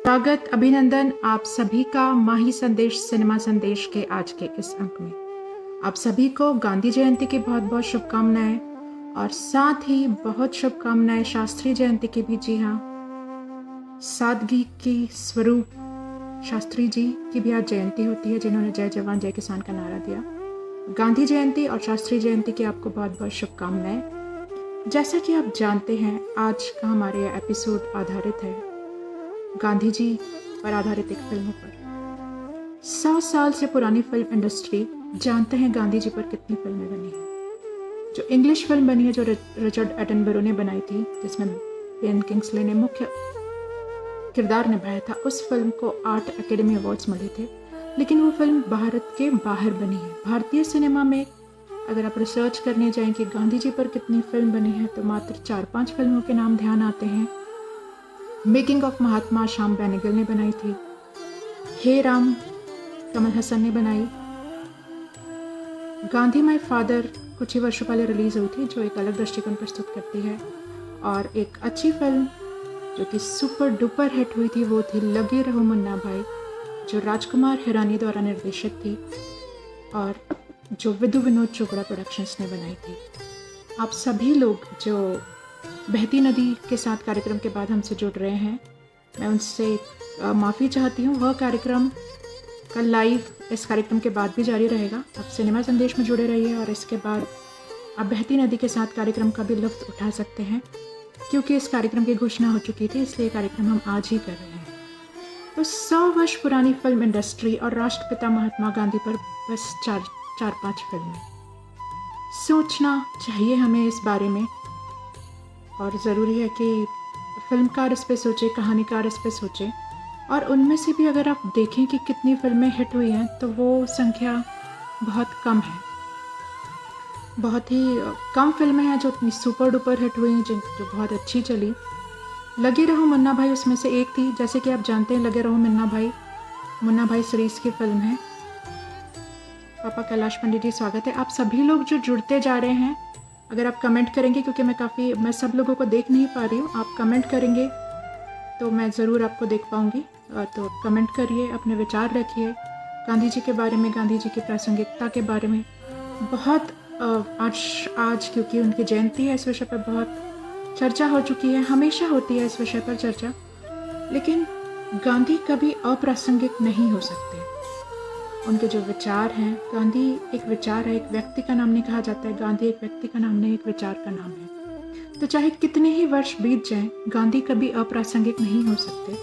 स्वागत अभिनंदन आप सभी का माही संदेश सिनेमा संदेश के आज के इस अंक में। आप सभी को गांधी जयंती की बहुत बहुत शुभकामनाएं और साथ ही बहुत शुभकामनाएं शास्त्री जयंती की भी। जी हाँ, सादगी की स्वरूप शास्त्री जी की भी आज जयंती होती है, जिन्होंने जय जवान जय किसान का नारा दिया। गांधी जयंती और शास्त्री जयंती की आपको बहुत बहुत शुभकामनाएं। जैसा कि आप जानते हैं, आज का हमारे एपिसोड आधारित है गांधी जी पर आधारित एक फिल्म पर। 100 साल से पुरानी फिल्म इंडस्ट्री जानते हैं गांधी जी पर कितनी फिल्में बनी हैं। जो इंग्लिश फिल्म बनी है, जो रिचर्ड एटनबरो ने बनाई थी, जिसमें बेन किंग्सले ने मुख्य किरदार निभाया था, उस फिल्म को 8 एकेडमी अवार्ड्स मिले थे। लेकिन वो फिल्म भारत के बाहर बनी है। भारतीय सिनेमा में अगर आप रिसर्च करने जाएं कि गांधी जी पर कितनी फिल्म बनी है, तो मात्र 4-5 फिल्मों के नाम ध्यान आते हैं। मेकिंग ऑफ महात्मा श्याम बेनेगल ने बनाई थी, हे राम कमल हसन ने बनाई, गांधी माय फादर कुछ ही वर्षों पहले रिलीज हुई थी, जो एक अलग दृष्टिकोण प्रस्तुत करती है। और एक अच्छी फिल्म जो कि सुपर डुपर हिट हुई थी, वो थी लगे रहो मुन्ना भाई, जो राजकुमार हिरानी द्वारा निर्देशित थी और जो विधु विनोद चोपड़ा प्रोडक्शंस ने बनाई थी। आप सभी लोग जो बहती नदी के साथ कार्यक्रम के बाद हमसे जुड़ रहे हैं, मैं उनसे माफ़ी चाहती हूँ। वह कार्यक्रम का लाइव इस कार्यक्रम के बाद भी जारी रहेगा। आप सिनेमा संदेश में जुड़े रहिए और इसके बाद आप बहती नदी के साथ कार्यक्रम का भी लुत्फ़ उठा सकते हैं, क्योंकि इस कार्यक्रम की घोषणा हो चुकी थी, इसलिए कार्यक्रम हम आज ही कर रहे हैं। तो 100 वर्ष पुरानी फिल्म इंडस्ट्री और राष्ट्रपिता महात्मा गांधी पर बस 4-5 फिल्में। सोचना चाहिए हमें इस बारे में, और ज़रूरी है कि फिल्मकार इस पे सोचे, कहानीकार इस पे सोचे। और उनमें से भी अगर आप देखें कि कितनी फिल्में हिट हुई हैं, तो वो संख्या बहुत कम है। बहुत ही कम फिल्में हैं जो इतनी सुपर डुपर हिट हुई, जो बहुत अच्छी चली। लगे रहो मुन्ना भाई उसमें से एक थी। जैसे कि आप जानते हैं, लगे रहो मुन्ना भाई सीरीज़ की फिल्म है। पापा कैलाश पंडित जी, स्वागत है। आप सभी लोग जो जुड़ते जा रहे हैं, अगर आप कमेंट करेंगे, क्योंकि मैं सब लोगों को देख नहीं पा रही हूँ, आप कमेंट करेंगे तो मैं ज़रूर आपको देख पाऊँगी। तो कमेंट करिए, अपने विचार रखिए गांधी जी के बारे में, गांधी जी की प्रासंगिकता के बारे में। बहुत आज क्योंकि उनकी जयंती है, इस विषय पर बहुत चर्चा हो चुकी है, हमेशा होती है इस विषय पर चर्चा। लेकिन गांधी कभी अप्रासंगिक नहीं हो सकते। उनके जो विचार हैं, गांधी एक विचार है, एक व्यक्ति का नाम नहीं कहा जाता है। गांधी एक व्यक्ति का नाम नहीं, एक विचार का नाम है। तो चाहे कितने ही वर्ष बीत जाएं, गांधी कभी अप्रासंगिक नहीं हो सकते।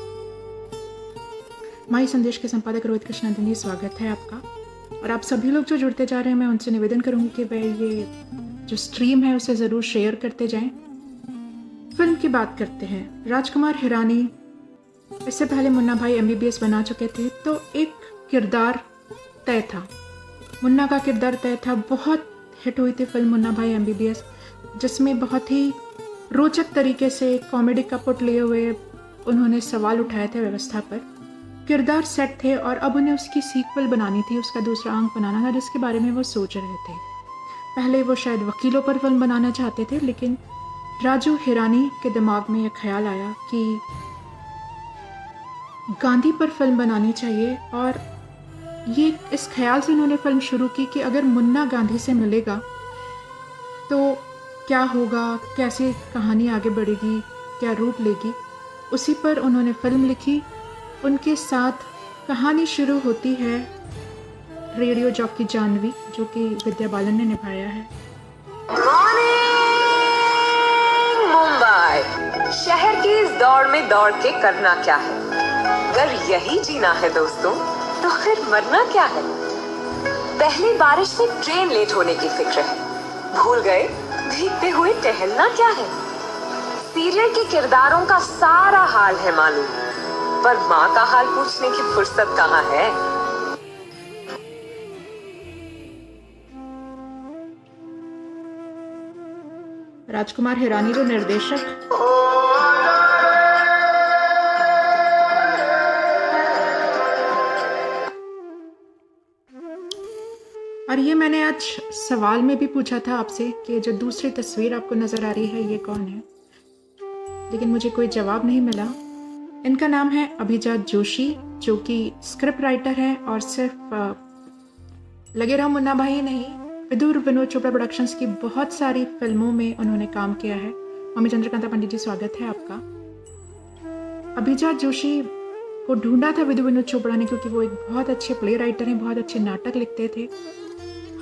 माई संदेश के संपादक रोहित कृष्णनंदन जी, स्वागत है आपका। और आप सभी लोग जो जुड़ते जा रहे हैं, मैं उनसे निवेदन करूंगी कि वह ये जो स्ट्रीम है उसे ज़रूर शेयर करते जाएं। फिल्म की बात करते हैं। राजकुमार हिरानी इससे पहले मुन्ना भाई MBBS बना चुके थे, तो एक किरदार तय था, मुन्ना का किरदार तय था। बहुत हिट हुई थी फिल्म मुन्ना भाई MBBS, जिसमें बहुत ही रोचक तरीके से कॉमेडी का पुट लिए हुए उन्होंने सवाल उठाए थे व्यवस्था पर। किरदार सेट थे और अब उन्हें उसकी सीक्वल बनानी थी, उसका दूसरा अंक बनाना था, जिसके बारे में वो सोच रहे थे। पहले वो शायद वकीलों पर फिल्म बनाना चाहते थे, लेकिन राजू हिरानी के दिमाग में यह ख्याल आया कि गांधी पर फिल्म बनानी चाहिए। और ये इस ख्याल से उन्होंने फिल्म शुरू की कि अगर मुन्ना गांधी से मिलेगा तो क्या होगा, कैसे कहानी आगे बढ़ेगी, क्या रूप लेगी। उसी पर उन्होंने फिल्म लिखी। उनके साथ कहानी शुरू होती है रेडियो जॉकी जानवी, जो कि विद्या बालन ने निभाया है। मुंबई शहर की इस दौड़ में दौड़ के करना क्या है? अगर यही जीना है दोस्तों, तो फिर मरना क्या है? पहली बारिश में ट्रेन लेट होने की फिक्र है, भूल गए भीगते हुए टहलना क्या है? सीरियल के किरदारों का सारा हाल है मालूम, पर माँ का हाल पूछने की फुर्सत कहाँ है? राजकुमार हिरानी जो निर्देशक, और ये मैंने आज सवाल में भी पूछा था आपसे कि जो दूसरी तस्वीर आपको नजर आ रही है, ये कौन है, लेकिन मुझे कोई जवाब नहीं मिला। इनका नाम है अभिजात जोशी, जो कि स्क्रिप्ट राइटर है और सिर्फ लगे रहो मुन्ना भाई नहीं, विदुर विनोद चोपड़ा प्रोडक्शंस की बहुत सारी फिल्मों में उन्होंने काम किया है। मम्मी चंद्रकांता पंडित जी, स्वागत है आपका। अभिजात जोशी को ढूंढा था विदुर विनोद चोपड़ा ने, क्योंकि वो एक बहुत अच्छे प्ले राइटर हैं, बहुत अच्छे नाटक लिखते थे।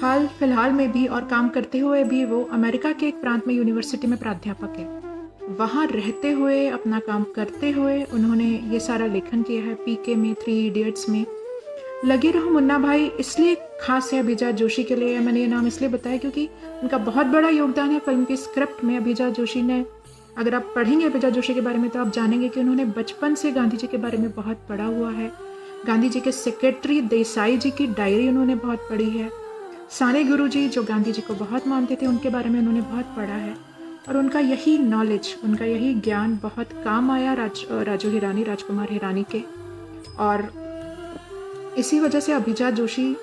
हाल फिलहाल में भी और काम करते हुए भी वो अमेरिका के एक प्रांत में यूनिवर्सिटी में प्राध्यापक है। वहाँ रहते हुए, अपना काम करते हुए उन्होंने ये सारा लेखन किया है। पीके में, 3 इडियट्स में। लगे रहो मुन्ना भाई इसलिए खास है अभिजात जोशी के लिए, मैंने ये नाम इसलिए बताया क्योंकि उनका बहुत बड़ा योगदान है फिल्म की स्क्रिप्ट में। अभिजात जोशी ने, अगर आप पढ़ेंगे अभिजात जोशी के बारे में तो आप जानेंगे कि उन्होंने बचपन से गांधी जी के बारे में बहुत पढ़ा हुआ है। गांधी जी के सेक्रेटरी देसाई जी की डायरी उन्होंने बहुत पढ़ी है। साने गुरु जी जो गांधी जी को बहुत मानते थे, उनके बारे में उन्होंने बहुत पढ़ा है। और उनका यही नॉलेज, उनका यही ज्ञान बहुत काम आया राजकुमार हिरानी के। और इसी वजह से अभिजात जोशी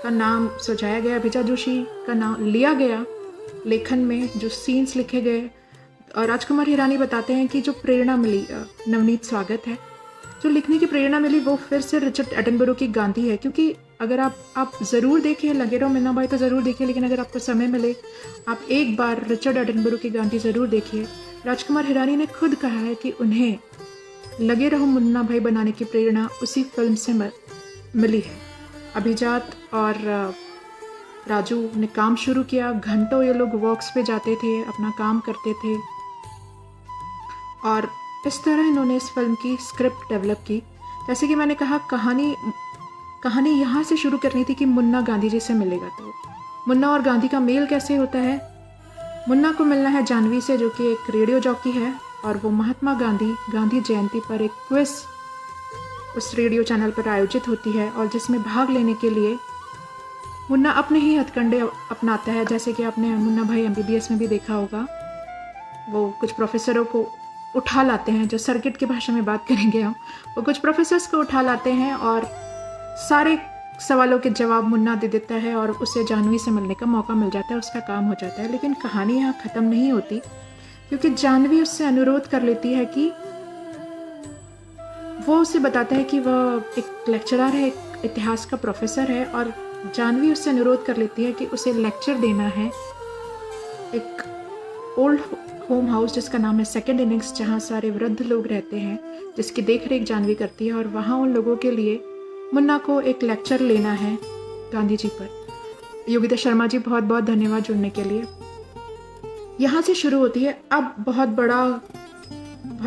का नाम सुझाया गया, अभिजात जोशी का नाम लिया गया लेखन में। जो सीन्स लिखे गए, राजकुमार हिरानी बताते हैं कि जो प्रेरणा मिली, नवनीत स्वागत है, जो लिखने की प्रेरणा मिली वो फिर से रिचर्ड एटनबरो की गांधी है। क्योंकि अगर आप ज़रूर देखिए, लगे रहो मुन्ना भाई तो ज़रूर देखिए, लेकिन अगर आपको समय मिले आप एक बार रिचर्ड एटनबरो की गांधी ज़रूर देखिए। राजकुमार हिरानी ने खुद कहा है कि उन्हें लगे रहो मुन्ना भाई बनाने की प्रेरणा उसी फिल्म से मिली है। अभिजात और राजू ने काम शुरू किया, घंटों ये लोग वॉक्स पे जाते थे, अपना काम करते थे और इस तरह इन्होंने इस फिल्म की स्क्रिप्ट डेवलप की। जैसे कि मैंने कहा, कहानी यहाँ से शुरू करनी थी कि मुन्ना गांधी जी से मिलेगा। तो मुन्ना और गांधी का मेल कैसे होता है? मुन्ना को मिलना है जानवी से, जो कि एक रेडियो जॉकी है, और वो महात्मा गांधी जयंती पर एक क्विज उस रेडियो चैनल पर आयोजित होती है और जिसमें भाग लेने के लिए मुन्ना अपने ही हथकंडे अपनाता है। जैसे कि आपने मुन्ना भाई MBBS में भी देखा होगा, वो कुछ प्रोफेसरों को उठा लाते हैं, जो सर्किट की भाषा में बात करेंगे हम, वो कुछ प्रोफेसर्स को उठा लाते हैं और सारे सवालों के जवाब मुन्ना दे देता है और उसे जानवी से मिलने का मौका मिल जाता है, उसका काम हो जाता है। लेकिन कहानी यहाँ ख़त्म नहीं होती, क्योंकि जानवी उससे अनुरोध कर लेती है कि वो उसे बताता है कि वह एक लेक्चरर है, एक इतिहास का प्रोफेसर है, और जानवी उससे अनुरोध कर लेती है कि उसे लेक्चर देना है एक ओल्ड होम हाउस जिसका नाम है सेकंड इनिंग्स, जहाँ सारे वृद्ध लोग रहते हैं, जिसकी देखरेख जानवी करती है। और वहाँ उन लोगों के लिए मुन्ना को एक लेक्चर लेना है गांधी जी पर। योगिता शर्मा जी, बहुत बहुत धन्यवाद जुड़ने के लिए। यहाँ से शुरू होती है। अब बहुत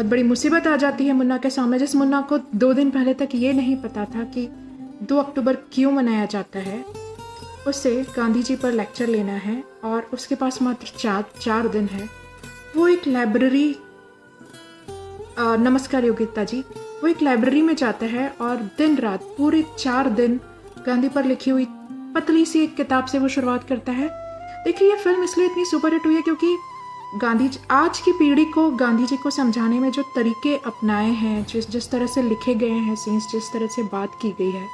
बड़ी मुसीबत आ जाती है मुन्ना के सामने। जिस मुन्ना को 2 दिन पहले तक ये नहीं पता था कि 2 अक्टूबर क्यों मनाया जाता है, उसे गांधी जी पर लेक्चर लेना है और उसके पास मात्र 4 दिन है। वो एक लाइब्रेरी, नमस्कार योगिता जी, वो एक लाइब्रेरी में जाता है और दिन रात पूरे 4 दिन गांधी पर लिखी हुई पतली सी एक किताब से वो शुरुआत करता है। देखिए, ये फिल्म इसलिए इतनी सुपर हिट हुई है क्योंकि आज की पीढ़ी को गांधी जी को समझाने में जो तरीके अपनाए हैं, जिस तरह से लिखे गए हैं सीन्स, जिस तरह से बात की गई है,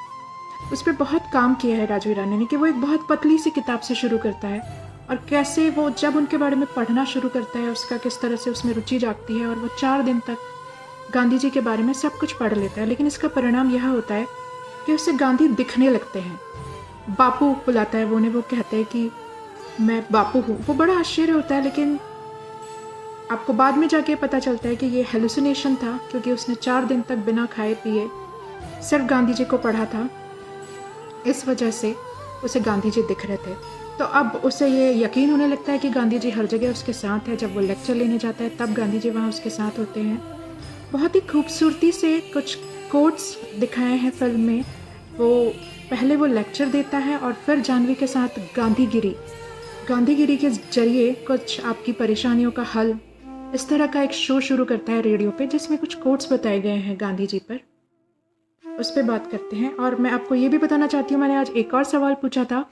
उस पर बहुत काम किया है राजू हिरानी ने। कि वो एक बहुत पतली सी किताब से शुरू करता है और कैसे वो जब उनके बारे में पढ़ना शुरू करता है, उसका किस तरह से उसमें रुचि जागती है और वो 4 दिन तक गांधी जी के बारे में सब कुछ पढ़ लेता है। लेकिन इसका परिणाम यह होता है कि उससे गांधी दिखने लगते हैं। बापू बुलाता है वो उन्हें, वो कहते हैं कि मैं बापू हूँ। वो बड़ा आश्चर्य होता है, लेकिन आपको बाद में जाके पता चलता है कि ये हेलुसिनेशन था, क्योंकि उसने 4 दिन तक बिना खाए पिए सिर्फ गांधी जी को पढ़ा था। इस वजह से उसे गांधी जी दिख रहे थे। तो अब उसे ये यकीन होने लगता है कि गांधी जी हर जगह उसके साथ है। जब वो लेक्चर लेने जाता है तब गांधी जी वहाँ उसके साथ होते हैं। बहुत ही खूबसूरती से कुछ कोट्स दिखाए हैं फिल्म में। पहले वो लेक्चर देता है और फिर जानवी के साथ गांधीगिरी के जरिए कुछ आपकी परेशानियों का हल, इस तरह का एक शो शुरू करता है रेडियो पे, जिसमें कुछ कोट्स बताए गए हैं गांधी जी पर, उस पर बात करते हैं। और मैं आपको ये भी बताना चाहती हूँ, मैंने आज एक और सवाल पूछा था।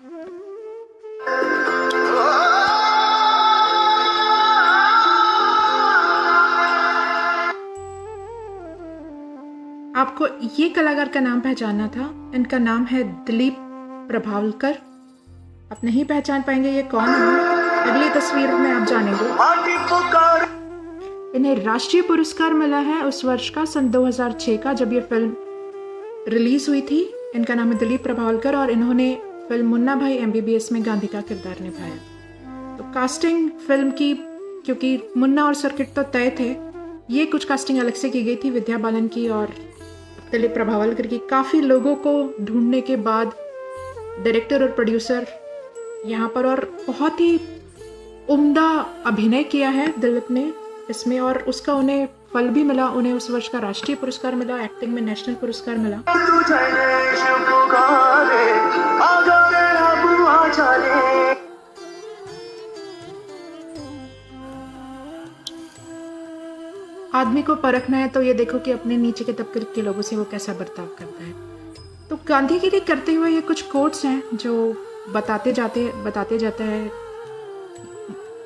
आपको ये कलाकार का नाम पहचानना था। इनका नाम है दिलीप प्रभावलकर। आप नहीं पहचान पाएंगे ये कौन है, अगली तस्वीर में आप जानेंगे। इन्हें राष्ट्रीय पुरस्कार मिला है उस वर्ष का, सन 2006 का, जब ये फिल्म रिलीज हुई थी। इनका नाम है दिलीप प्रभावलकर और इन्होंने फिल्म मुन्ना भाई MBBS में गांधी का किरदार निभाया। तो कास्टिंग फिल्म की, क्योंकि मुन्ना और सर्किट तो तय थे, ये कुछ कास्टिंग अलग से की गई थी विद्या बालन की और दिलीप प्रभावलकर की। काफ़ी लोगों को ढूंढने के बाद डायरेक्टर और प्रोड्यूसर यहाँ पर, और बहुत ही उम्दा अभिनय किया है दिलीप ने इसमें, और उसका उन्हें फल भी मिला। उन्हें उस वर्ष का राष्ट्रीय पुरस्कार मिला, एक्टिंग में नेशनल पुरस्कार मिला। आदमी को परखना है तो ये देखो कि अपने नीचे के तबके के लोगों से वो कैसा बर्ताव करता है। तो गांधीगिरी करते हुए ये कुछ कोट्स हैं जो बताते जाता है।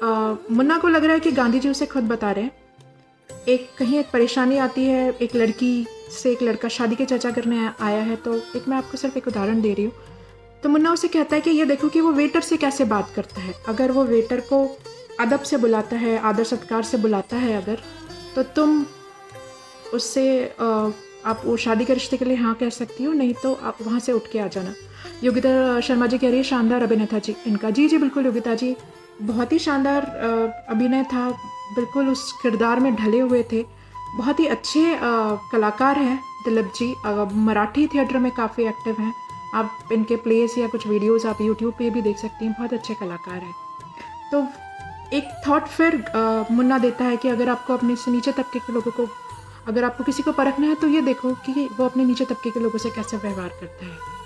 मुन्ना को लग रहा है कि गांधी जी उसे खुद बता रहे हैं। कहीं एक परेशानी आती है, एक लड़की से एक लड़का शादी की चर्चा करने आया है, तो मैं आपको सिर्फ एक उदाहरण दे रही हूँ। तो मुन्ना उसे कहता है कि ये देखो कि वो वेटर से कैसे बात करता है। अगर वो वेटर को अदब से बुलाता है, आदर सत्कार से बुलाता है अगर, तो तुम उससे आप वो शादी के रिश्ते के लिए हाँ कह सकती हो, नहीं तो आप वहाँ से उठ के आ जाना। योगिता शर्मा जी कह रही है शानदार अभिनय था जी इनका। जी बिल्कुल योगिता जी, बहुत ही शानदार अभिनय था, बिल्कुल उस किरदार में ढले हुए थे। बहुत ही अच्छे कलाकार हैं दिलीप जी, मराठी थिएटर में काफ़ी एक्टिव हैं। आप इनके प्लेस या कुछ वीडियोस आप यूट्यूब पे भी देख सकती हैं, बहुत अच्छे कलाकार हैं। तो एक थॉट फिर मुन्ना देता है कि अगर आपको अपने से नीचे तबके के लोगों को, अगर आपको किसी को परखना है तो ये देखो कि वो अपने नीचे तबके के लोगों से कैसे व्यवहार करता है।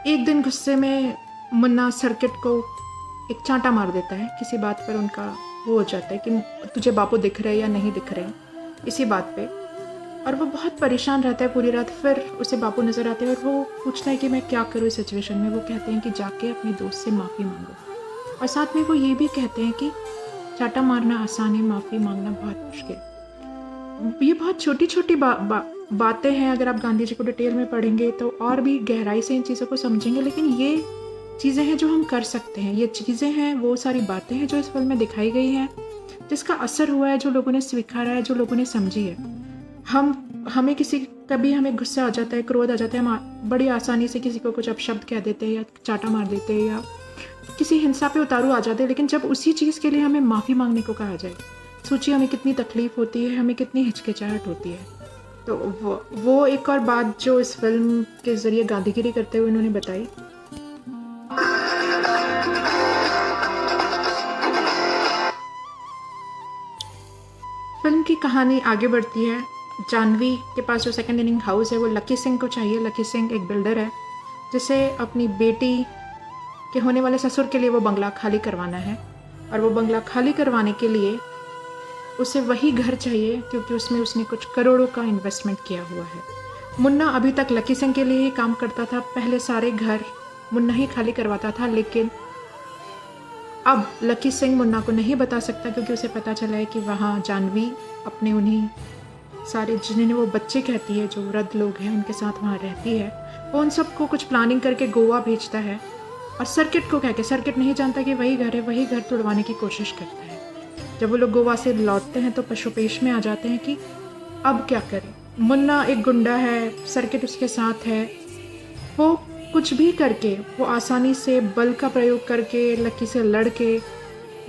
एक दिन गुस्से में मुन्ना सर्किट को एक चांटा मार देता है। किसी बात पर उनका वो हो जाता है कि तुझे बापू दिख रहे या नहीं दिख रहे, इसी बात पे, और वो बहुत परेशान रहता है पूरी रात। फिर उसे बापू नज़र आते हैं और वो पूछता है कि मैं क्या करूँ इस सिचुएशन में। वो कहते हैं कि जाके अपने दोस्त से माफ़ी मांगो, और साथ में वो ये भी कहते हैं कि चांटा मारना आसान है, माफ़ी मांगना बहुत मुश्किल। ये बहुत छोटी छोटी बातें हैं। अगर आप गांधी जी को डिटेल में पढ़ेंगे तो और भी गहराई से इन चीज़ों को समझेंगे, लेकिन ये चीज़ें हैं जो हम कर सकते हैं। ये चीज़ें हैं, वो सारी बातें हैं जो इस फिल्म में दिखाई गई हैं, जिसका असर हुआ है, जो लोगों ने स्वीकारा है, जो लोगों ने समझी है। हमें कभी हमें गुस्सा आ जाता है, क्रोध आ जाता है, हम बड़ी आसानी से किसी को कुछ अपशब्द कह देते हैं या चाटा मार देते हैं या किसी हिंसा पे उतारू आ जाते हैं। लेकिन जब उसी चीज़ के लिए हमें माफ़ी मांगने को कहा जाए, सोचिए हमें कितनी तकलीफ़ होती है, हमें कितनी हिचकिचाहट होती है। तो वो एक और बात जो इस फिल्म के ज़रिए गांधीगिरी करते हुए उन्होंने बताई। फिल्म की कहानी आगे बढ़ती है। जानवी के पास जो सेकंड इनिंग हाउस है वो लकी सिंह को चाहिए। लकी सिंह एक बिल्डर है जिसे अपनी बेटी के होने वाले ससुर के लिए वो बंगला खाली करवाना है, और वो बंगला खाली करवाने के लिए उसे वही घर चाहिए क्योंकि उसमें उसने कुछ करोड़ों का इन्वेस्टमेंट किया हुआ है। मुन्ना अभी तक लकी सिंह के लिए ही काम करता था। पहले सारे घर मुन्ना ही खाली करवाता था, लेकिन अब लकी सिंह मुन्ना को नहीं बता सकता क्योंकि उसे पता चला है कि वहाँ जानवी अपने उन्हीं सारे, जिन्हें वो बच्चे कहती है, जो वृद्ध लोग हैं, उनके साथ वहाँ रहती है। वो उन सबको कुछ प्लानिंग करके गोवा भेजता है और सर्किट को कह के, सर्किट नहीं जानता कि वही घर है, वही घर तुड़वाने की कोशिश करता है। जब वो लोग गोवा से लौटते हैं तो पशुपेश में आ जाते हैं कि अब क्या करें। मुन्ना एक गुंडा है, सर्किट उसके साथ है, वो कुछ भी करके, वो आसानी से बल का प्रयोग करके लकी से लड़ के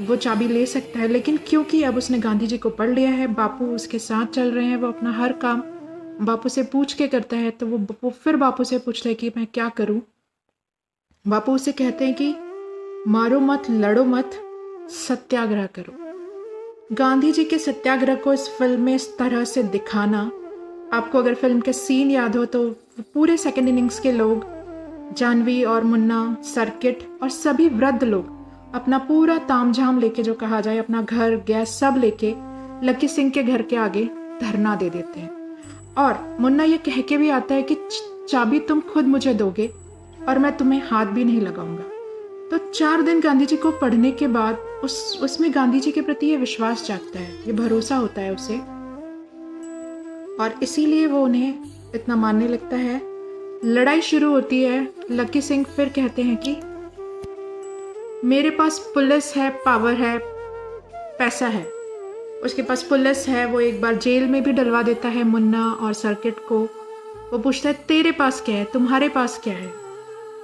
वो चाबी ले सकता है। लेकिन क्योंकि अब उसने गांधी जी को पढ़ लिया है, बापू उसके साथ चल रहे हैं, वो अपना हर काम बापू से पूछ के करता है, तो वो फिर बापू से पूछता है कि मैं क्या करूं। बापू उसे कहते हैं कि मारो मत, लड़ो मत, सत्याग्रह करो। गांधी जी के सत्याग्रह को इस फिल्म में इस तरह से दिखाना, आपको अगर फिल्म के सीन याद हो तो पूरे सेकंड इनिंग्स के लोग, जानवी और मुन्ना, सर्किट और सभी वृद्ध लोग अपना पूरा तामझाम लेके, जो कहा जाए, अपना घर, गैस सब लेके लकी सिंह के घर के आगे धरना दे देते हैं। और मुन्ना ये कह के भी आता है कि चाबी तुम खुद मुझे दोगे और मैं तुम्हें हाथ भी नहीं लगाऊंगा। तो 4 दिन गांधी जी को पढ़ने के बाद उसमें गांधी जी के प्रति ये विश्वास जागता है, ये भरोसा होता है उसे, और इसीलिए वो उन्हें इतना मानने लगता है। लड़ाई शुरू होती है। लकी सिंह फिर कहते हैं कि मेरे पास पुलिस है, पावर है, पैसा है। उसके पास पुलिस है, वो एक बार जेल में भी डलवा देता है मुन्ना और सर्किट को। वो पूछता है तेरे पास क्या है, तुम्हारे पास क्या है?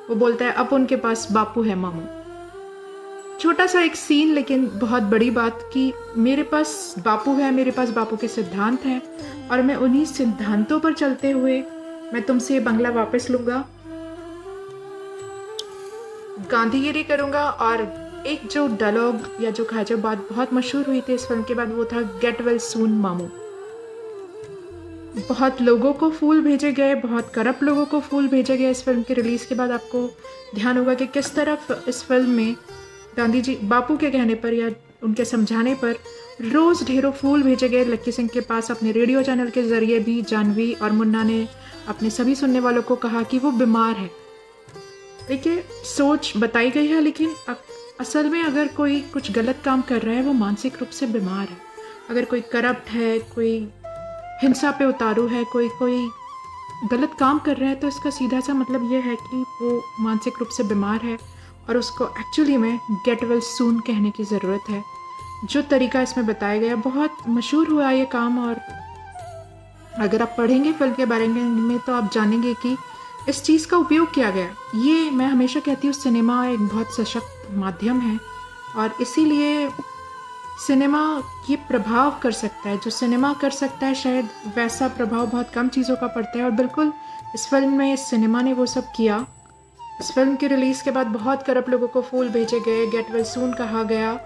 वो बोलता है अब उनके पास बापू है मामू। छोटा सा एक सीन लेकिन बहुत बड़ी बात कि मेरे पास बापू है, मेरे पास बापू के सिद्धांत हैं और मैं उन्हीं सिद्धांतों पर चलते हुए मैं तुमसे ये बंगला वापस लूंगा, गांधीगिरी करूंगा। और एक जो डायलॉग या जो कहा जो बात बहुत मशहूर हुई थी इस फिल्म के बाद, वो था गेट वेल सून मामू। बहुत लोगों को फूल भेजे गए, बहुत करप्ट लोगों को फूल भेजे गए इस फिल्म के रिलीज के बाद। आपको ध्यान होगा कि किस तरह इस फिल्म में गांधी जी बापू के कहने पर या उनके समझाने पर रोज ढेरों फूल भेजे गए लक्की सिंह के पास। अपने रेडियो चैनल के जरिए भी जानवी और मुन्ना ने अपने सभी सुनने वालों को कहा कि वो बीमार है। देखिए सोच बताई गई है, लेकिन असल में अगर कोई कुछ गलत काम कर रहा है वो मानसिक रूप से बीमार है। अगर कोई करप्ट है, कोई हिंसा पे उतारू है, कोई गलत काम कर रहा है, तो इसका सीधा सा मतलब ये है कि वो मानसिक रूप से बीमार है और उसको एक्चुअली में गेट वेल सून कहने की ज़रूरत है। जो तरीका इसमें बताया गया बहुत मशहूर हुआ ये काम, और अगर आप पढ़ेंगे फिल्म के बारे में तो आप जानेंगे कि इस चीज़ का उपयोग किया गया। ये मैं हमेशा कहती हूँ सिनेमा एक बहुत सशक्त माध्यम है और इसीलिए सिनेमा ये प्रभाव कर सकता है। जो सिनेमा कर सकता है शायद वैसा प्रभाव बहुत कम चीज़ों का पड़ता है, और बिल्कुल इस फिल्म में इस सिनेमा ने वो सब किया। इस फिल्म के रिलीज़ के बाद बहुत करप्ट लोगों को फूल भेजे गए, गेट वेल सून कहा गया।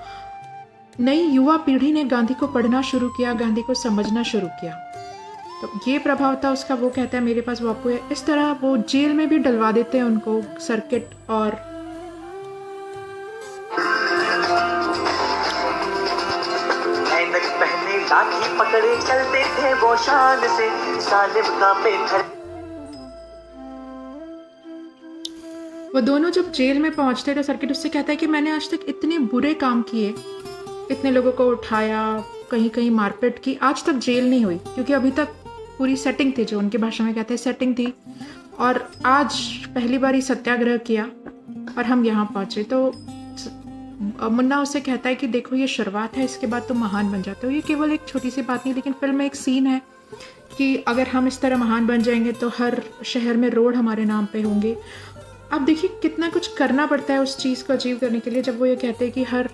नई युवा पीढ़ी ने गांधी को पढ़ना शुरू किया, गांधी को समझना शुरू किया। तो ये प्रभाव था उसका। वो कहता है मेरे पास बापू है। इस तरह वो जेल में भी डलवा देते हैं उनको सर्किट और पहने लाठी पकड़े चलते थे वो शान से, सालिम कांपे थर। वो दोनों जब जेल में पहुंचते थे सर्किट उससे कहता है कि मैंने आज तक इतने बुरे काम किए, इतने लोगों को उठाया, कहीं कहीं मारपीट की, आज तक जेल नहीं हुई, क्योंकि अभी तक पूरी सेटिंग थी, जो उनकी भाषा में कहते हैं सेटिंग थी, और आज पहली बार ही सत्याग्रह किया और हम यहाँ पहुँचे। तो मुन्ना उससे कहता है कि देखो ये शुरुआत है, इसके बाद तुम महान बन जाते हो। ये केवल एक छोटी सी बात नहीं, लेकिन फिल्म में एक सीन है कि अगर हम इस तरह महान बन जाएंगे तो हर शहर में रोड हमारे नाम पे होंगे। अब देखिए कितना कुछ करना पड़ता है उस चीज़ को अचीव करने के लिए। जब वो ये कहते हैं कि हर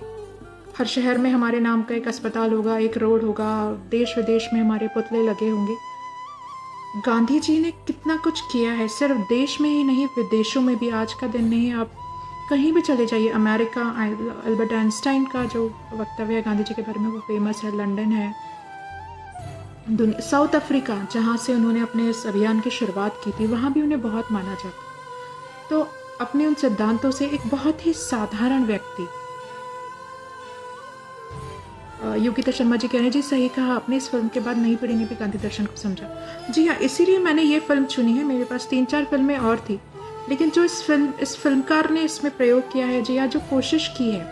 शहर में हमारे नाम का एक अस्पताल होगा, एक रोड होगा, देश विदेश में हमारे पुतले लगे होंगे। गांधी जी ने कितना कुछ किया है, सिर्फ देश में ही नहीं विदेशों में भी। आज का दिन नहीं, आप कहीं भी चले जाइए, अमेरिका, अल्बर्ट आइंस्टाइन का जो वक्तव्य है गांधी जी के बारे में वो फेमस है, लंदन है, साउथ अफ्रीका जहाँ से उन्होंने अपने इस अभियान की शुरुआत की थी, वहाँ भी उन्हें बहुत माना जाता। तो अपने उन सिद्धांतों से एक बहुत ही साधारण व्यक्ति, योगिता शर्मा जी कह रहे हैं जी सही कहा आपने, इस फिल्म के बाद नई पीढ़ी ने भी गांधी दर्शन को समझा। जी हाँ, इसीलिए मैंने ये फिल्म चुनी है। मेरे पास 3-4 फिल्में और थी, लेकिन जो इस फिल्मकार ने इसमें प्रयोग किया है जी, या जो कोशिश की है,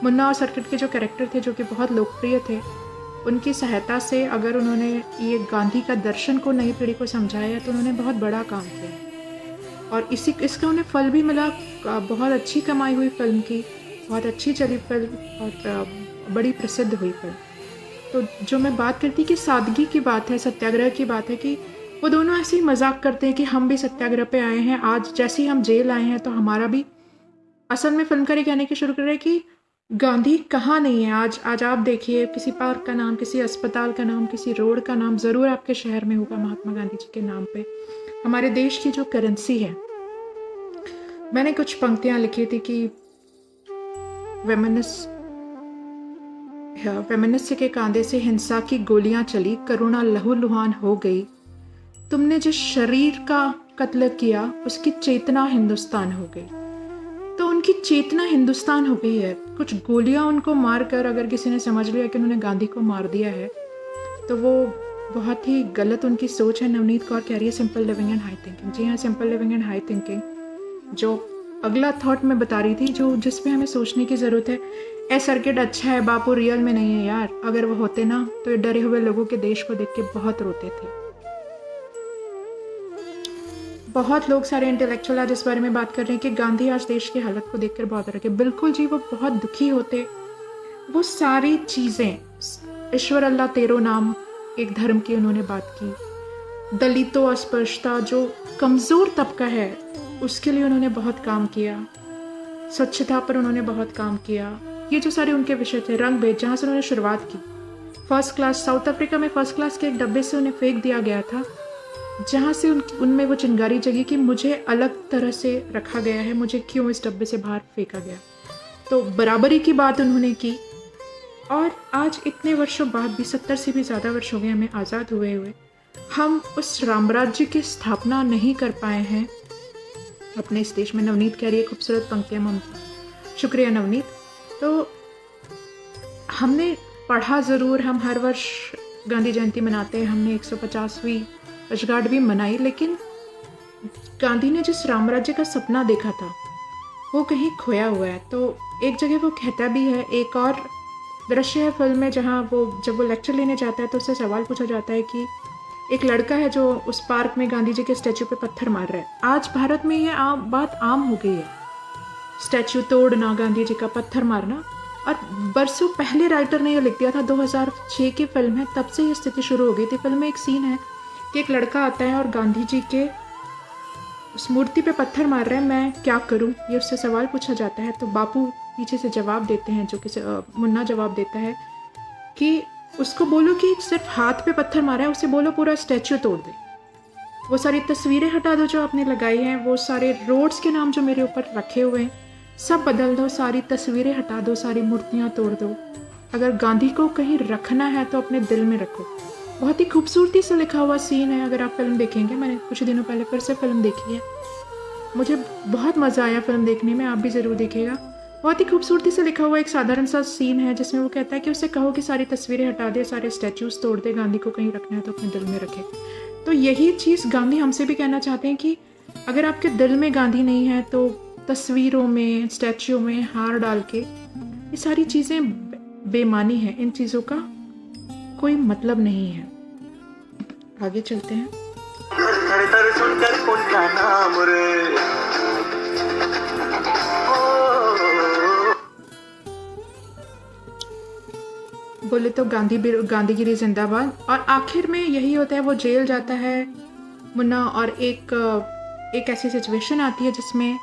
मुन्ना और सर्किट के जो कैरेक्टर थे जो कि बहुत लोकप्रिय थे, उनकी सहायता से अगर उन्होंने ये गांधी का दर्शन को नई पीढ़ी को समझाया तो उन्होंने बहुत बड़ा काम किया, और इसका उन्हें फल भी मिला। बहुत अच्छी कमाई हुई फिल्म की, बहुत अच्छी चली फिल्म और बड़ी प्रसिद्ध हुई फिल्म। तो जो मैं बात करती कि सादगी की बात है, सत्याग्रह की बात है, कि वो दोनों ऐसे ही मजाक करते हैं कि हम भी सत्याग्रह पे आए हैं, आज जैसे ही हम जेल आए हैं तो हमारा भी। असल में फिल्मकार ये कहने की शुरू कर रहे हैं कि गांधी कहाँ नहीं है। आज आप देखिए किसी पार्क का नाम, किसी अस्पताल का नाम, किसी रोड का नाम ज़रूर आपके शहर में होगा महात्मा गांधी जी के नाम पे। हमारे देश की जो करेंसी है, मैंने कुछ पंक्तियाँ लिखी थी कि फेमिनिस्ट के कांधे से हिंसा की गोलियां चली, करुणा लहूलुहान हो गई, तुमने जिस शरीर का कत्ल किया उसकी चेतना हिंदुस्तान हो गई। तो उनकी चेतना हिंदुस्तान हो गई है। कुछ गोलियां उनको मारकर अगर किसी ने समझ लिया कि उन्होंने गांधी को मार दिया है तो वो बहुत ही गलत उनकी सोच है। नवनीत कौर कह रही है simple living and high thinking. जी हाँ, simple living and high thinking जो अगला थॉट मैं बता रही थी जो जिसपे हमें सोचने की ज़रूरत है। ए सर्किट अच्छा है, बापू रियल में नहीं है यार। अगर वो होते ना तो ये डरे हुए लोगों के देश को देख के बहुत रोते थे। बहुत लोग सारे इंटेलेक्चुअल आज इस बारे में बात कर रहे हैं कि गांधी आज देश की हालत को देखकर बहुत डर गए। बिल्कुल जी, वो बहुत दुखी होते। वो सारी चीज़ें, ईश्वर अल्लाह तेरो नाम एक धर्म की उन्होंने बात की, दलितों अस्पृश्यता जो कमज़ोर तबका है उसके लिए उन्होंने बहुत काम किया, स्वच्छता पर उन्होंने बहुत काम किया। ये जो सारे उनके विषय थे, रंग भेद जहाँ से उन्होंने शुरुआत की। फर्स्ट क्लास, साउथ अफ्रीका में फर्स्ट क्लास के एक डब्बे से उन्हें फेंक दिया गया था, जहाँ से उनमें वो चिंगारी जगी कि मुझे अलग तरह से रखा गया है, मुझे क्यों इस डब्बे से बाहर फेंका गया। तो बराबरी की बात उन्होंने की। और आज इतने वर्षों बाद भी, 70 से भी ज़्यादा वर्ष हो गए हमें आज़ाद हुए हुए, हम उस रामराज्य की स्थापना नहीं कर पाए हैं अपने इस देश में। नवनीत कह रही है खूबसूरत पंक्तियाँ ममता, शुक्रिया नवनीत। तो हमने पढ़ा ज़रूर, हम हर वर्ष गांधी जयंती मनाते हैं, हमने 150वीं वर्षगांठ भी मनाई, लेकिन गांधी ने जिस रामराज्य का सपना देखा था वो कहीं खोया हुआ है। तो एक जगह वो कहता भी है, एक और दृश्य है फिल्म में जहाँ जब वो लेक्चर लेने जाता है तो उससे सवाल पूछा जाता है कि एक लड़का है जो उस पार्क में गांधी जी के स्टैचू पे पत्थर मार रहा है। आज भारत में ये बात आम हो गई है, स्टैचू तोड़ना, गांधी जी का पत्थर मारना। और बरसों पहले राइटर ने ये लिख दिया था, 2006 की फिल्म है, तब से ये स्थिति शुरू हो गई थी। फिल्म में एक सीन है कि एक लड़का आता है और गांधी जी के उस मूर्ति पे पत्थर मार रहा है, मैं क्या करूं, ये उससे सवाल पूछा जाता है। तो बापू पीछे से जवाब देते हैं, जो कि मुन्ना जवाब देता है कि उसको बोलो कि सिर्फ हाथ पे पत्थर मारा है, उसे बोलो पूरा स्टैचू तोड़ दे, वो सारी तस्वीरें हटा दो जो आपने लगाई हैं, वो सारे रोड्स के नाम जो मेरे ऊपर रखे हुए हैं सब बदल दो, सारी तस्वीरें हटा दो, सारी मूर्तियाँ तोड़ दो। अगर गांधी को कहीं रखना है तो अपने दिल में रखो। बहुत ही खूबसूरती से लिखा हुआ सीन है। अगर आप फिल्म देखेंगे, मैंने कुछ दिनों पहले फिर से फिल्म देखी है, मुझे बहुत मज़ा आया फिल्म देखने में, आप भी ज़रूर देखिएगा। बहुत ही खूबसूरती से लिखा हुआ एक साधारण सा सीन है जिसमें वो कहता है कि उसे कहो कि सारी तस्वीरें हटा दे, सारे स्टैचूज तोड़ दे, गांधी को कहीं रखना है तो अपने दिल में रखे। तो यही चीज़ गांधी हमसे भी कहना चाहते हैं कि अगर आपके दिल में गांधी नहीं है तो तस्वीरों में, स्टैचू में हार डाल के ये सारी चीज़ें बेमानी है, इन चीज़ों का कोई मतलब नहीं है। आगे चलते हैं। थर थर सुनकर उनका नाम रे, बोले तो गांधीगिरी जिंदाबाद। और आखिर में यही होता है, वो जेल जाता है मुन्ना, और एक ऐसी सिचुएशन आती है जिसमें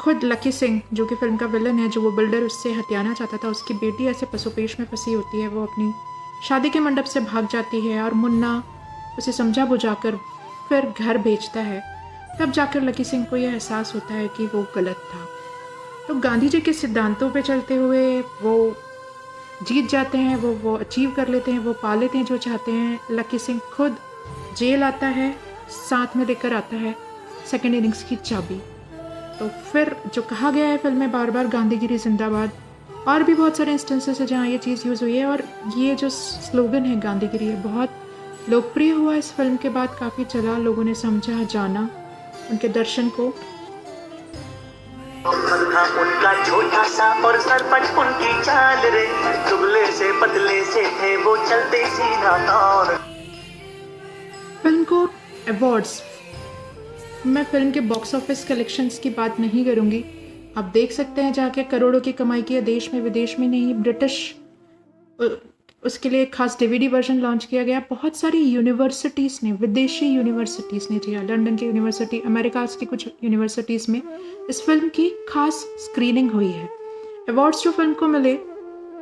खुद लकी सिंह, जो कि फिल्म का विलन है, जो वो बिल्डर उससे हथियाना चाहता था, उसकी बेटी ऐसे पसोपेश में फंसी होती है, वो अपनी शादी के मंडप से भाग जाती है और मुन्ना उसे समझा बुझाकर फिर घर भेजता है। तब जाकर लकी सिंह को यह एहसास होता है कि वो गलत था। तो गांधी जी के सिद्धांतों पे चलते हुए वो जीत जाते हैं, वो अचीव कर लेते हैं, वो पा लेते हैं जो चाहते हैं। लकी सिंह खुद जेल आता है, साथ में लेकर आता है सेकेंड इनिंग्स की चाबी। तो फिर जो कहा गया है फिल्म में बार बार, गांधीगिरी जिंदाबाद, और भी बहुत सारे इंस्टेंसेस है जहाँ ये चीज़ यूज़ हुई है। और ये जो स्लोगन है गांधीगिरी है, बहुत लोकप्रिय हुआ इस फिल्म के बाद, काफ़ी चला, लोगों ने समझा, जाना उनके दर्शन को। था उनका छोटा सा और सरपट उनकी चाल रे, दुबले से पतले से थे वो चलते सीधा तौर। फिल्म को अवार्ड्स, मैं फिल्म के बॉक्स ऑफिस कलेक्शंस की बात नहीं करूंगी, आप देख सकते हैं जाके, करोड़ों की कमाई की है, देश में विदेश में नहीं। ब्रिटिश, उसके लिए एक खास DVD वर्जन लॉन्च किया गया। बहुत सारी यूनिवर्सिटीज़ ने, विदेशी यूनिवर्सिटीज़ ने, जी हाँ, लंदन की यूनिवर्सिटी, अमेरिका की कुछ यूनिवर्सिटीज़ में इस फिल्म की खास स्क्रीनिंग हुई है। अवार्ड्स जो फिल्म को मिले,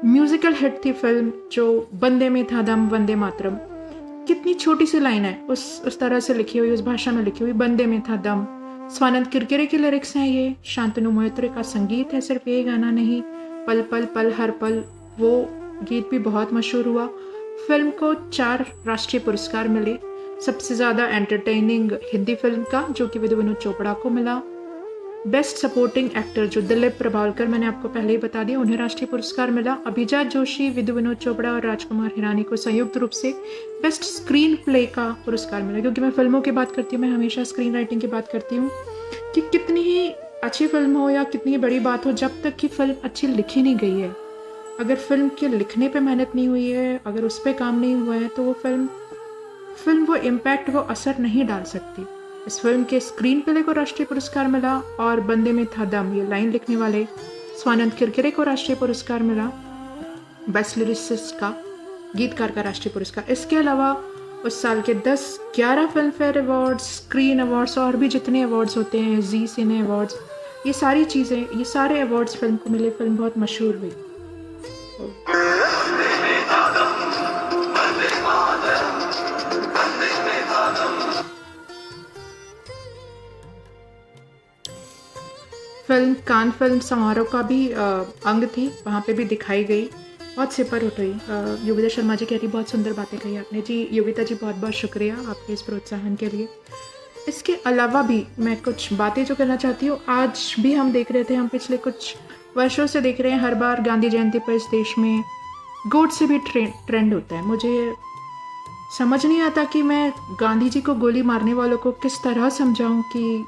म्यूजिकल हिट थी फिल्म, जो बंदे में था दम वंदे मातरम, कितनी छोटी सी लाइन है, उस तरह से लिखी हुई, उस भाषा में लिखी हुई, बंदे में था दम। स्वानंद किरकिरे की लिरिक्स हैं ये, शांतनु मोहित्रे का संगीत है, सिर्फ ये गाना नहीं, पल पल पल हर पल, वो गीत भी बहुत मशहूर हुआ। फिल्म को 4 राष्ट्रीय पुरस्कार मिले। सबसे ज़्यादा एंटरटेनिंग हिंदी फिल्म का, जो कि विधु विनोद चोपड़ा को मिला। बेस्ट सपोर्टिंग एक्टर जो दिलीप प्रभावलकर, मैंने आपको पहले ही बता दिया, उन्हें राष्ट्रीय पुरस्कार मिला। अभिजात जोशी, विधु विनोद चोपड़ा और राजकुमार हिरानी को संयुक्त रूप से बेस्ट स्क्रीन प्ले का पुरस्कार मिला। क्योंकि मैं फिल्मों की बात करती हूँ, मैं हमेशा स्क्रीन राइटिंग की बात करती हूँ कि कितनी ही अच्छी फ़िल्म हो या कितनी बड़ी बात हो, जब तक कि फ़िल्म अच्छी लिखी नहीं गई है, अगर फ़िल्म के लिखने पे मेहनत नहीं हुई है, अगर उस पे काम नहीं हुआ है, तो वो फ़िल्म वो इम्पैक्ट, वो असर नहीं डाल सकती। इस फ़िल्म के स्क्रीन प्ले को राष्ट्रीय पुरस्कार मिला और बंदे में था दम, ये लाइन लिखने वाले स्वानंद किरकिरे को राष्ट्रीय पुरस्कार मिला, बेस्ट लिरिसिस्ट का, गीतकार का राष्ट्रीय पुरस्कार। इसके अलावा उस साल के 10-11 film fair awards, screen awards और भी जितने अवार्ड्स होते हैं, जी सिने अवार्ड्स, ये सारी चीज़ें, ये सारे अवार्ड्स फिल्म को मिले। फिल्म बहुत मशहूर हुई। फिल्म कान फिल्म समारोह का भी अंग थी, वहाँ पे भी दिखाई गई, बहुत सुपर हिट हुई। योगिता शर्मा जी कह रही बहुत सुंदर बातें कही आपने जी। योगिता जी बहुत बहुत शुक्रिया आपके इस प्रोत्साहन के लिए। इसके अलावा भी मैं कुछ बातें जो करना चाहती हूँ, आज भी हम देख रहे थे, हम पिछले कुछ वर्षों से देख रहे हैं, हर बार गांधी जयंती पर इस देश में गोट से भी ट्रेंड होता है। मुझे समझ नहीं आता कि मैं गांधी जी को गोली मारने वालों को किस तरह समझाऊं कि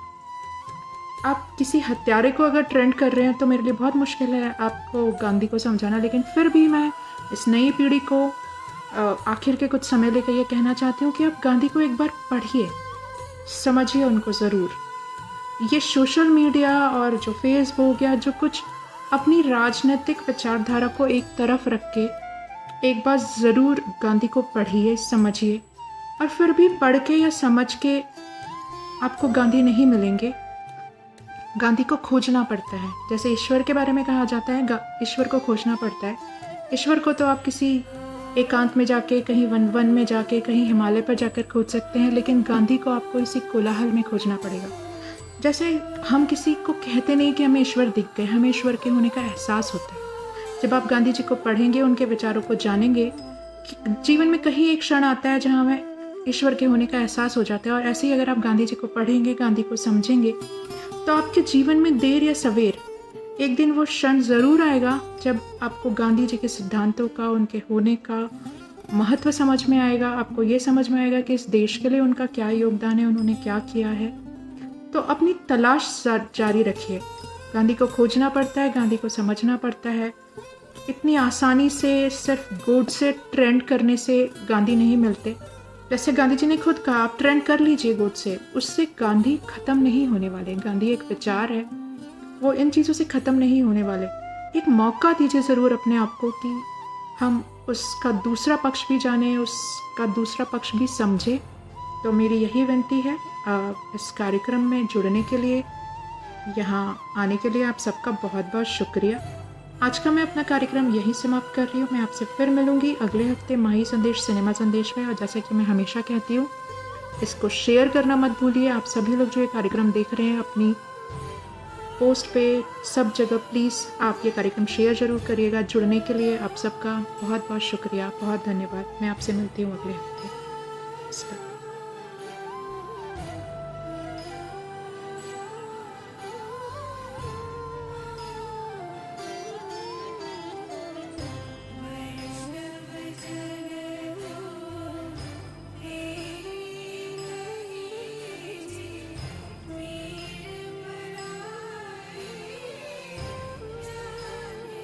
आप किसी हत्यारे को अगर ट्रेंड कर रहे हैं तो मेरे लिए बहुत मुश्किल है आपको गांधी को समझाना। लेकिन फिर भी मैं इस नई पीढ़ी को आखिर के कुछ समय लेकर ये कहना चाहती हूँ कि आप गांधी को एक बार पढ़िए, समझिए उनको ज़रूर। ये सोशल मीडिया और जो फेसबुक या जो कुछ अपनी राजनीतिक विचारधारा को एक तरफ रख के एक बार ज़रूर गांधी को पढ़िए, समझिए। और फिर भी पढ़ के या समझ के आपको गांधी नहीं मिलेंगे, गांधी को खोजना पड़ता है। जैसे ईश्वर के बारे में कहा जाता है, ईश्वर को खोजना पड़ता है। ईश्वर को तो आप किसी एकांत में जाके, कहीं वन में जाके, कहीं हिमालय पर जाकर खोज सकते हैं, लेकिन गांधी को आपको इसी कोलाहल में खोजना पड़ेगा। जैसे हम किसी को कहते नहीं कि हमें ईश्वर दिख गए, हमें ईश्वर के होने का एहसास होता है। जब आप गांधी जी को पढ़ेंगे, उनके विचारों को जानेंगे, जीवन में कहीं एक क्षण आता है जहाँ हमें ईश्वर के होने का एहसास हो जाता है। और ऐसे ही अगर आप गांधी जी को पढ़ेंगे, गांधी को समझेंगे, तो आपके जीवन में देर या सवेर एक दिन वो क्षण ज़रूर आएगा जब आपको गांधी जी के सिद्धांतों का, उनके होने का महत्व समझ में आएगा। आपको ये समझ में आएगा कि इस देश के लिए उनका क्या योगदान है, उन्होंने क्या किया है। तो अपनी तलाश जारी रखिए। गांधी को खोजना पड़ता है, गांधी को समझना पड़ता है। इतनी आसानी से सिर्फ गोड से ट्रेंड करने से गांधी नहीं मिलते। जैसे गांधी जी ने खुद कहा, आप ट्रेंड कर लीजिए गोड से, उससे गांधी खत्म नहीं होने वाले। गांधी एक विचार है, वो इन चीज़ों से ख़त्म नहीं होने वाले। एक मौका दीजिए ज़रूर अपने आप को कि हम उसका दूसरा पक्ष भी जानें, उसका दूसरा पक्ष भी समझें। तो मेरी यही विनती है। इस कार्यक्रम में जुड़ने के लिए, यहाँ आने के लिए आप सबका बहुत बहुत शुक्रिया। आज का मैं अपना कार्यक्रम यहीं समाप्त कर रही हूँ। मैं आपसे फिर मिलूंगी अगले हफ्ते माही संदेश, सिनेमा संदेश में। और जैसे कि मैं हमेशा कहती हूँ, इसको शेयर करना मत भूलिए। आप सभी लोग जो ये कार्यक्रम देख रहे हैं, अपनी पोस्ट पे, सब जगह प्लीज़ आप ये कार्यक्रम शेयर ज़रूर करिएगा। जुड़ने के लिए आप सबका बहुत बहुत शुक्रिया, बहुत धन्यवाद। मैं आपसे मिलती हूँ अगले हफ्ते।